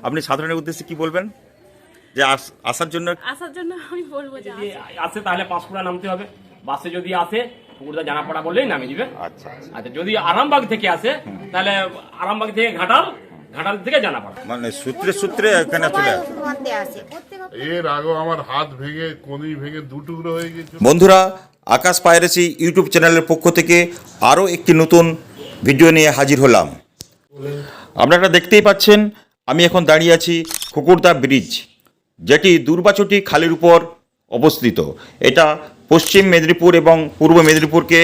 আপনি সাধারণের উদ্দেশ্যে কি বলবেন যে আসার জন্য আমি বলবো যে যদি আসে তাহলে পাঁশকুড়া নামতে হবে, বাসে যদি আসে পুকুরদা জানাপাড়া বললেই নামিয়ে দিবে। আচ্ছা আচ্ছা যদি আরামবাগ থেকে আসে তাহলে আরামবাগ থেকে ঘাটাল, ঘাটাল থেকে জানাপাড়া, মানে সূত্রে সূত্রে এখানে চলে আসে। এর আগেও আমার হাত ভেঙে কনি ভেঙে দুটুকরো হয়ে গেছে। বন্ধুরা, আকাশ পাইরেসি ইউটিউব চ্যানেলের পক্ষ থেকে আরও একটি নতুন ভিডিও নিয়ে হাজির হলাম। আপনারা দেখতেই পাচ্ছেন আমি এখন দাঁড়িয়ে আছি খুকুরদা ব্রিজ, যেটি দুর্বাচটি খালের উপর অবস্থিত। এটা পশ্চিম মেদিনীপুর এবং পূর্ব মেদিনীপুরকে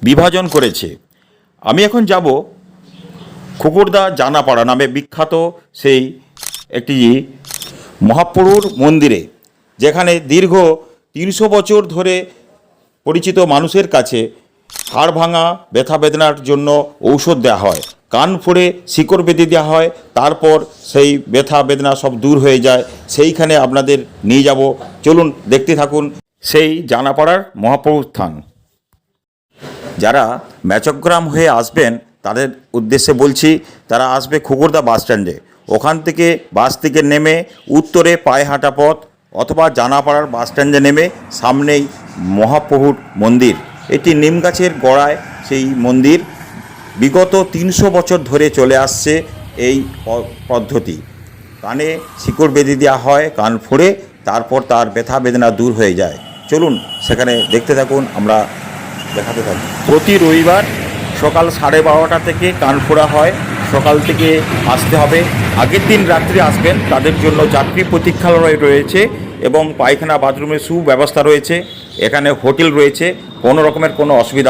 বিভাজন করেছে। আমি এখন যাব খুকুরদা জানাপাড়া নামে বিখ্যাত সেই একটি মহাপ্রভুর মন্দিরে, যেখানে দীর্ঘ 300 বছর ধরে পরিচিত মানুষের কাছে হাড় ভাঙা ব্যথা বেদনার জন্য ঔষধ দেওয়া হয়, কান ফুঁড়ে শিকড় বেঁধে দেওয়া হয়, তারপর সেই ব্যথা বেদনা সব দূর হয়ে যায়। সেইখানে আপনাদের নিয়ে যাব, চলুন দেখতে থাকুন সেই জানাপাড়ার মহাপ্রভুর স্থান। যারা ম্যাচগ্রাম হয়ে আসবেন তাদের উদ্দেশ্যে বলছি, তারা আসবে খুকুরদা বাস স্ট্যান্ডে। ওখান থেকে বাস থেকে নেমে উত্তরে পায়ে হাঁটা পথ, অথবা জানাপাড়ার বাস স্ট্যান্ডে নেমে সামনেই মহাপ্রভুর মন্দির। এটি নিম গাছের গোড়ায় সেই মন্দির। বিগত 300 বছর ধরে চলে আসছে এই পদ্ধতি। কানে শিকড় বেঁধে দেওয়া হয়, কান ফুঁড়ে, তারপর তার ব্যথা বেদনা দূর হয়ে যায়। চলুন সেখানে দেখতে থাকুন, আমরা দেখাতে থাকি। প্রতি রবিবার সকাল 12:30 থেকে কান ফোড়া হয়। সকাল থেকে আসতে হবে, আগের দিন রাত্রে আসবেন। তাদের জন্য যাত্রী প্রতীক্ষালয় রয়েছে এবং পায়খানা বাথরুমের সুব্যবস্থা রয়েছে। এখানে হোটেল রয়েছে, কোনো রকমের কোনো অসুবিধা